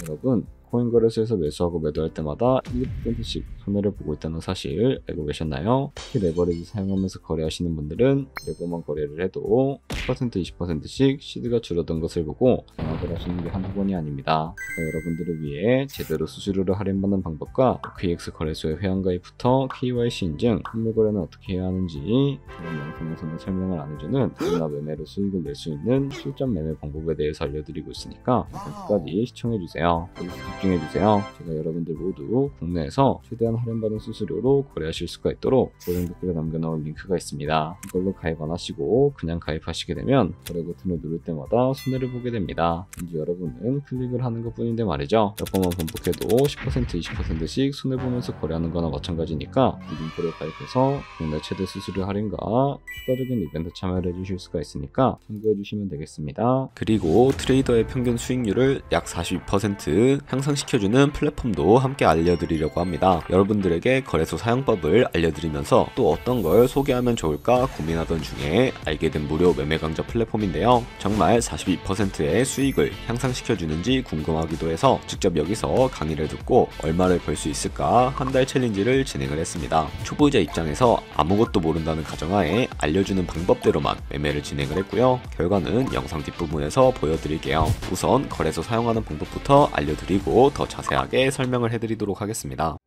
여러분, 코인 거래소에서 매수하고 매도할 때마다 1%씩 손해를 보고 있다는 사실 알고 계셨나요? 특히 레버리지 사용하면서 거래하시는 분들은 레버만 거래를 해도 10% 20%씩 시드가 줄어든 것을 보고 장악을 하시는 게 한두 번이 아닙니다. 제가 여러분들을 위해 제대로 수수료를 할인받는 방법과 OKX 거래소의 회원가입부터 KYC 인증, 선물 거래는 어떻게 해야 하는지 이런 영상에서는 설명을 안 해주는 누구나 매매로 수익을 낼 수 있는 실전 매매 방법에 대해서 알려드리고 있으니까 끝까지 시청해주세요. 집중해주세요. 제가 여러분들 모두 국내에서 최대한 할인받은 수수료로 거래하실 수가 있도록 고정 댓글에 남겨놓은 링크가 있습니다. 이걸로 가입 안 하시고 그냥 가입하시게 되면 거래 버튼을 누를 때마다 손해를 보게 됩니다. 이제 여러분은 클릭을 하는 것 뿐인데 말이죠. 몇 번만 반복해도 10% 20%씩 손해보면서 거래하는 거나 마찬가지니까 이 링크로 가입해서 국내 최대 수수료 할인과 추가적인 이벤트 참여를 해주실 수가 있으니까 참고해주시면 되겠습니다. 그리고 트레이더의 평균 수익률을 약 42% 향상시켜주는 플랫폼도 함께 알려드리려고 합니다. 여러분들에게 거래소 사용법을 알려드리면서 또 어떤 걸 소개하면 좋을까 고민하던 중에 알게 된 무료 매매 강좌 플랫폼인데요. 정말 42%의 수익을 향상시켜주는지 궁금하기도 해서 직접 여기서 강의를 듣고 얼마를 벌 수 있을까 한 달 챌린지를 진행을 했습니다. 초보자 입장에서 아무것도 모른다는 가정하에 알려주는 방법대로만 매매를 진행을 했고요. 결과는 영상 뒷부분에서 보여드릴게요. 우선 거래소 사용하는 방법부터 알려드리고 더 자세하게 설명을 해드리도록 하겠습니다.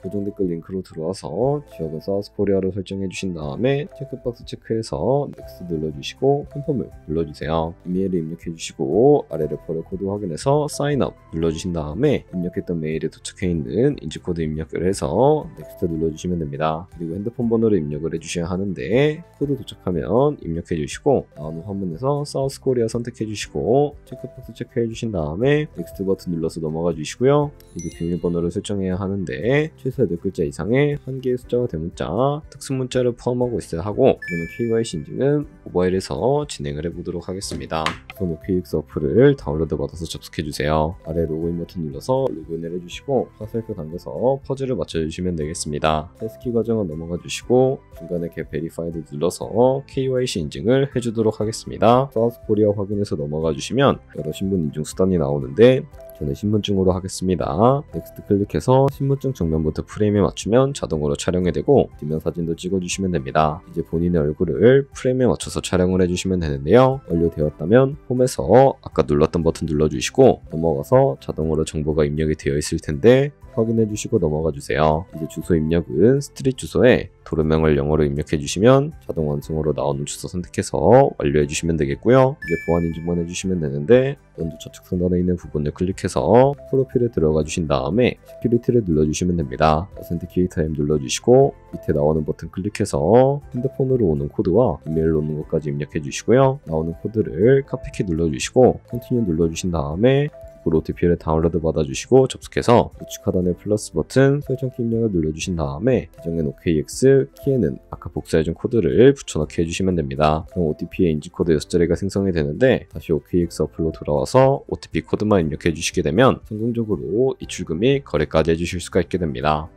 고정 댓글 링크로 들어와서 지역은 사우스코리아로 설정해 주신 다음에 체크박스 체크해서 넥스트 눌러주시고 컨펌을 눌러주세요. 이메일을 입력해 주시고 아래 레퍼럴 코드 확인해서 사인업 눌러주신 다음에 입력했던 메일에 도착해 있는 인증코드 입력을 해서 넥스트 눌러주시면 됩니다. 그리고 핸드폰 번호를 입력을 해주셔야 하는데 코드 도착하면 입력해 주시고 나오는 화면에서 사우스코리아 선택해 주시고 체크박스 체크해 주신 다음에 넥스트 버튼 눌러서 넘어가 주시고요. 이제 비밀번호를 설정해야 하는데 최소 4글자 이상의 한 개의 숫자와 대문자, 특수문자를 포함하고 있어야 하고 그러면 KYC 인증은 모바일에서 진행을 해보도록 하겠습니다. 우선 OKX 어플을 다운로드 받아서 접속해주세요. 아래 로그인 버튼 눌러서 로그인을 해주시고 화살표 당겨서 퍼즐을 맞춰주시면 되겠습니다. 패스키 과정은 넘어가 주시고 중간에 get verified 눌러서 KYC 인증을 해주도록 하겠습니다. 사우스코리아 확인해서 넘어가 주시면 여러 신분 인증 수단이 나오는데 저는 신분증으로 하겠습니다. 넥스트 클릭해서 신분증 정면부터 프레임에 맞추면 자동으로 촬영이 되고 뒷면 사진도 찍어주시면 됩니다. 이제 본인의 얼굴을 프레임에 맞춰서 촬영을 해주시면 되는데요. 완료되었다면 홈에서 아까 눌렀던 버튼 눌러주시고 넘어가서 자동으로 정보가 입력이 되어 있을 텐데 확인해 주시고 넘어가 주세요. 이제 주소 입력은 스트릿 주소에 도로명을 영어로 입력해 주시면 자동 완성으로 나오는 주소 선택해서 완료해 주시면 되겠고요. 이제 보안 인증만 해주시면 되는데 먼저 좌측 상단에 있는 부분을 클릭해서 프로필에 들어가 주신 다음에 시큐리티를 눌러주시면 됩니다. 어센티케이터 M 눌러주시고 밑에 나오는 버튼 클릭해서 핸드폰으로 오는 코드와 이메일로 오는 것까지 입력해 주시고요. 나오는 코드를 카피키 눌러주시고 컨티뉴 눌러주신 다음에 OTP를 다운로드 받아주시고 접속해서 우측 하단의 플러스 버튼 설정키 입력을 눌러주신 다음에 계정엔 OKX, 키에는 아까 복사해준 코드를 붙여넣기 해주시면 됩니다. 그럼 OTP의 인증코드 6자리가 생성이 되는데 다시 OKX 어플로 돌아와서 OTP 코드만 입력해 주시게 되면 성공적으로 이출금 및 거래까지 해주실 수가 있게 됩니다.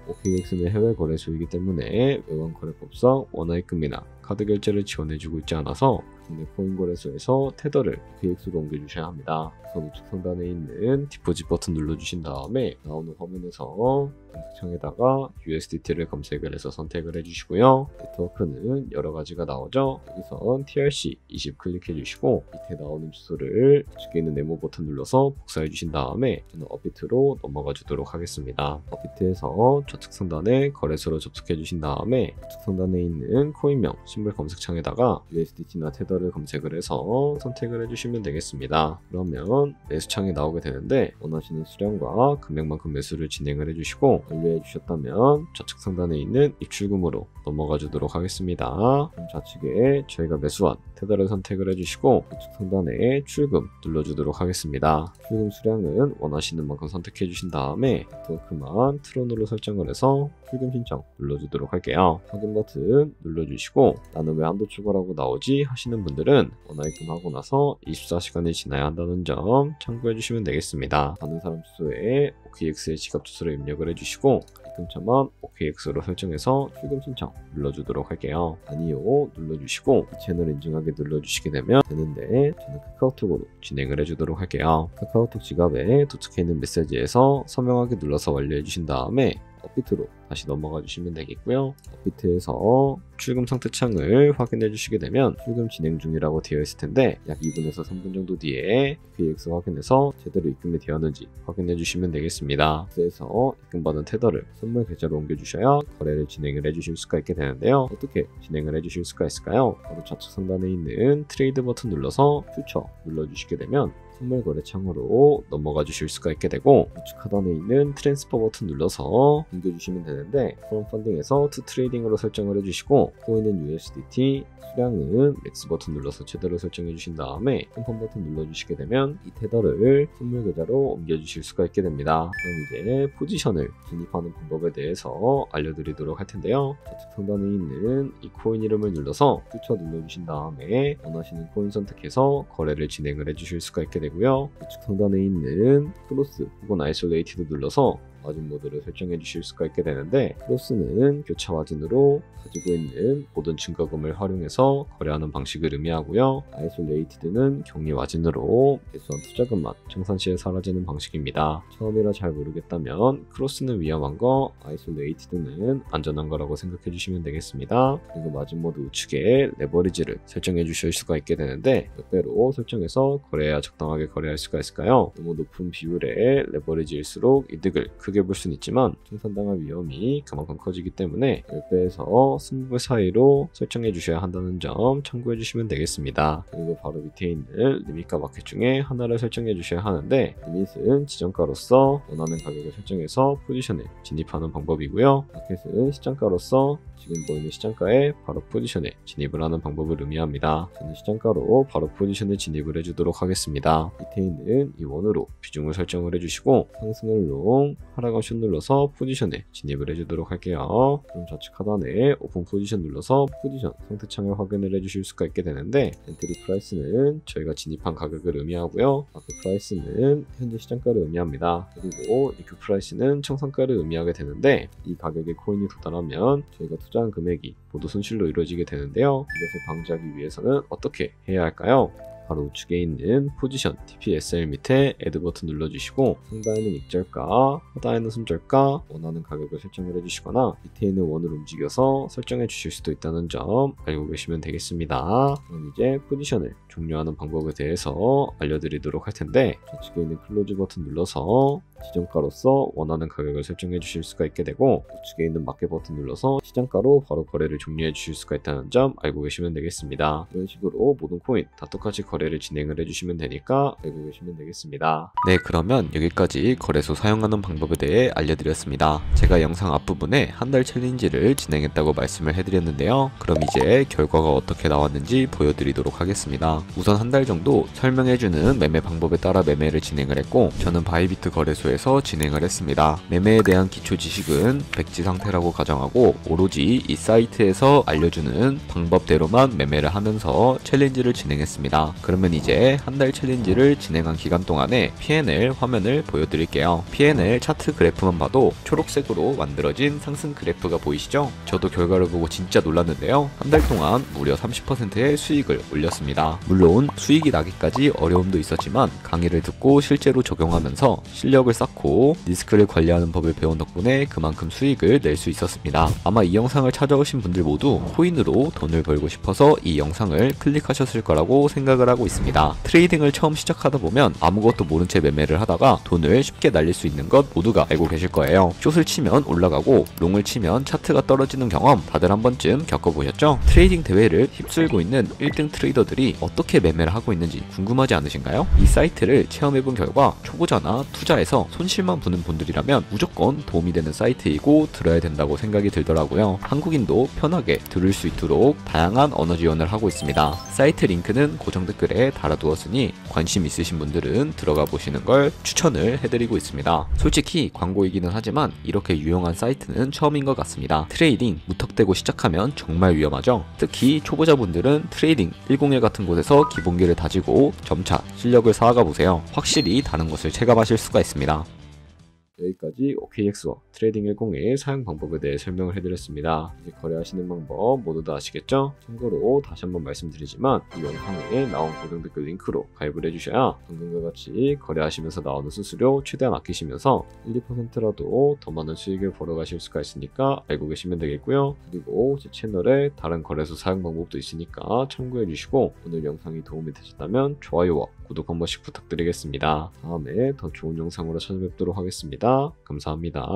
OKX는 해외 거래소이기 때문에 외환 거래법상 원화입금이나 카드 결제를 지원해주고 있지 않아서 국내 코인 거래소에서 테더를 OKX로 옮겨주셔야 합니다. 우선 우측 상단에 있는 디포짓 버튼 눌러주신 다음에 나오는 화면에서 검색창에다가 USDT를 검색을 해서 선택을 해주시고요. 네트워크는 여러 가지가 나오죠. 여기선 TRC20 클릭해 주시고 밑에 나오는 주소를 우측에 있는 네모 버튼 눌러서 복사해 주신 다음에 저는 업비트로 넘어가 주도록 하겠습니다. 업비트에서 좌측 상단에 거래소로 접속해 주신 다음에 우측 상단에 있는 코인명 심볼 검색창에다가 USDT나 테더를 검색을 해서 선택을 해주시면 되겠습니다. 그러면 매수창이 나오게 되는데 원하시는 수량과 금액만큼 매수를 진행을 해주시고 완료해 주셨다면 좌측 상단에 있는 입출금으로 넘어가 주도록 하겠습니다. 그럼 좌측에 저희가 매수한 테더를 선택을 해주시고 우측 상단에 출금 눌러주도록 하겠습니다. 출금 수량은 원하시는 만큼 선택해 주신 다음에 네트워크만 트론으로 설정을 해서 출금 신청 눌러주도록 할게요. 확인 버튼 눌러주시고 나는 왜 한도 추가라고 나오지 하시는 분들은 원화입금하고 나서 24시간이 지나야 한다는 점 참고해 주시면 되겠습니다. 다른 사람 주소에 OKX의 지갑 주소를 입력을 해주시고 등차만 OKX로 설정해서 출금 신청 눌러주도록 할게요. 아니요 눌러주시고 채널 인증하게 눌러주시게 되면 되는데 저는 카카오톡으로 진행을 해주도록 할게요. 카카오톡 지갑에 도착해 있는 메시지에서 서명하기 눌러서 완료해주신 다음에 업비트로 다시 넘어가 주시면 되겠고요. 업비트에서 출금 상태 창을 확인해 주시게 되면 출금 진행 중이라고 되어 있을 텐데 약 2분에서 3분 정도 뒤에 OKX 확인해서 제대로 입금이 되었는지 확인해 주시면 되겠습니다. 그래서 입금받은 테더를 선물 계좌로 옮겨 주셔야 거래를 진행을 해 주실 수가 있게 되는데요. 어떻게 진행을 해 주실 수가 있을까요? 바로 좌측 상단에 있는 트레이드 버튼 눌러서 퓨처 눌러 주시게 되면 선물 거래 창으로 넘어가 주실 수가 있게 되고 우측 하단에 있는 트랜스퍼 버튼 눌러서 옮겨주시면 되는데 프롬 펀딩에서 투 트레이딩으로 설정을 해주시고 코인은 USDT, 수량은 맥스 버튼 눌러서 제대로 설정해 주신 다음에 컨펌 버튼 눌러주시게 되면 이 테더를 선물 계좌로 옮겨주실 수가 있게 됩니다. 그럼 이제 포지션을 진입하는 방법에 대해서 알려드리도록 할 텐데요. 좌측 상단에 있는 이 코인 이름을 눌러서 퓨처 눌러주신 다음에 원하시는 코인 선택해서 거래를 진행을 해주실 수가 있게 되고요. 우측 상단에 있는 크로스 혹은 아이솔레이티드 눌러서 마진 모드를 설정해 주실 수가 있게 되는데 크로스는 교차 마진으로 가지고 있는 모든 증거금을 활용해서 거래하는 방식을 의미하고요. 아이솔레이티드는 격리 마진으로 매수한 투자금만 청산 시에 사라지는 방식입니다. 처음이라 잘 모르겠다면 크로스는 위험한 거, 아이솔레이티드는 안전한 거라고 생각해 주시면 되겠습니다. 그리고 마진 모드 우측에 레버리지를 설정해 주실 수가 있게 되는데 몇 배로 설정해서 거래해야 적당하게 거래할 수가 있을까요? 너무 높은 비율의 레버리지일수록 이득을 크게 볼 수는 있지만 청산당할 위험이 그만큼 커지기 때문에 10배에서 20배 사이로 설정해 주셔야 한다는 점 참고해 주시면 되겠습니다. 그리고 바로 밑에 있는 리밋과 마켓 중에 하나를 설정해 주셔야 하는데 리밋은 지정가로서 원하는 가격을 설정해서 포지션에 진입하는 방법이고요. 마켓은 시장가로서 지금 보이는 시장가에 바로 포지션에 진입을 하는 방법을 의미합니다. 저는 시장가로 바로 포지션에 진입을 해주도록 하겠습니다. 밑에 있는 이 원으로 비중을 설정을 해주시고 상승을 롱, 하락을 숏 눌러서 포지션에 진입을 해주도록 할게요. 그럼 좌측 하단에 오픈 포지션 눌러서 포지션 상태창을 확인을 해주실 수가 있게 되는데 엔트리 프라이스는 저희가 진입한 가격을 의미하고요. 마켓 프라이스는 현재 시장가를 의미합니다. 그리고 리큐 프라이스는 청산가를 의미하게 되는데 이 가격의 코인이 도달하면 저희가 투자한 금액이 모두 손실로 이루어지게 되는데요. 이것을 방지하기 위해서는 어떻게 해야 할까요? 바로 우측에 있는 포지션 TPSL 밑에 애드 버튼 눌러주시고 상단에는 익절가, 하단에는 손절가 원하는 가격을 설정을 해주시거나 밑에 있는 원을 움직여서 설정해 주실 수도 있다는 점 알고 계시면 되겠습니다. 그럼 이제 포지션을 종료하는 방법에 대해서 알려드리도록 할 텐데 좌측에 있는 클로즈 버튼 눌러서 지정가로서 원하는 가격을 설정해 주실 수가 있게 되고 우측에 있는 마켓 버튼 눌러서 시장가로 바로 거래를 종료해 주실 수가 있다는 점 알고 계시면 되겠습니다. 이런 식으로 모든 코인 다 똑같이 거래를 진행을 해주시면 되니까 알고 계시면 되겠습니다. 네, 그러면 여기까지 거래소 사용하는 방법에 대해 알려드렸습니다. 제가 영상 앞부분에 한 달 챌린지를 진행했다고 말씀을 해드렸는데요. 그럼 이제 결과가 어떻게 나왔는지 보여드리도록 하겠습니다. 우선 한 달 정도 설명해주는 매매 방법에 따라 매매를 진행을 했고 저는 바이비트 거래소에서 진행을 했습니다. 매매에 대한 기초 지식은 백지 상태라고 가정하고 오로지 이 사이트에서 알려주는 방법대로만 매매를 하면서 챌린지를 진행했습니다. 그러면 이제 한 달 챌린지를 진행한 기간 동안에 P&L 화면을 보여드릴게요. P&L 차트 그래프만 봐도 초록색으로 만들어진 상승 그래프가 보이시죠? 저도 결과를 보고 진짜 놀랐는데요. 한 달 동안 무려 30%의 수익을 올렸습니다. 물론 수익이 나기까지 어려움도 있었지만 강의를 듣고 실제로 적용하면서 실력을 쌓고 리스크를 관리하는 법을 배운 덕분에 그만큼 수익을 낼 수 있었습니다. 아마 이 영상을 찾아오신 분들 모두 코인으로 돈을 벌고 싶어서 이 영상을 클릭하셨을 거라고 생각을 하고 있습니다. 트레이딩을 처음 시작하다 보면 아무것도 모른 채 매매를 하다가 돈을 쉽게 날릴 수 있는 것 모두가 알고 계실 거예요. 숏을 치면 올라가고 롱을 치면 차트가 떨어지는 경험 다들 한 번쯤 겪어보셨죠? 트레이딩 대회를 휩쓸고 있는 1등 트레이더들이 어떻게 매매를 하고 있는지 궁금하지 않으신가요? 이 사이트를 체험해본 결과 초보자나 투자에서 손실만 보는 분들이라면 무조건 도움이 되는 사이트이고 들어야 된다고 생각이 들더라고요. 한국인도 편하게 들을 수 있도록 다양한 언어 지원을 하고 있습니다. 사이트 링크는 고정 댓글에 달아두었으니 관심 있으신 분들은 들어가 보시는 걸 추천을 해드리고 있습니다. 솔직히 광고이기는 하지만 이렇게 유용한 사이트는 처음인 것 같습니다. 트레이딩 무턱대고 시작하면 정말 위험하죠. 특히 초보자분들은 트레이딩 101 같은 곳에서 기본기를 다지고 점차 실력을 쌓아가 보세요. 확실히 다른 것을 체감하실 수가 있습니다. 여기까지 OKX와 트레이딩10의 사용 방법에 대해 설명을 해드렸습니다. 이제 거래하시는 방법 모두 다 아시겠죠? 참고로 다시 한번 말씀드리지만 이 영상에 나온 고정 댓글 링크로 가입을 해주셔야 방금과 같이 거래하시면서 나오는 수수료 최대한 아끼시면서 1, 2%라도 더 많은 수익을 벌어가실 수가 있으니까 알고 계시면 되겠고요. 그리고 제 채널에 다른 거래소 사용 방법도 있으니까 참고해주시고 오늘 영상이 도움이 되셨다면 좋아요와 구독 한 번씩 부탁드리겠습니다. 다음에 더 좋은 영상으로 찾아뵙도록 하겠습니다. 감사합니다.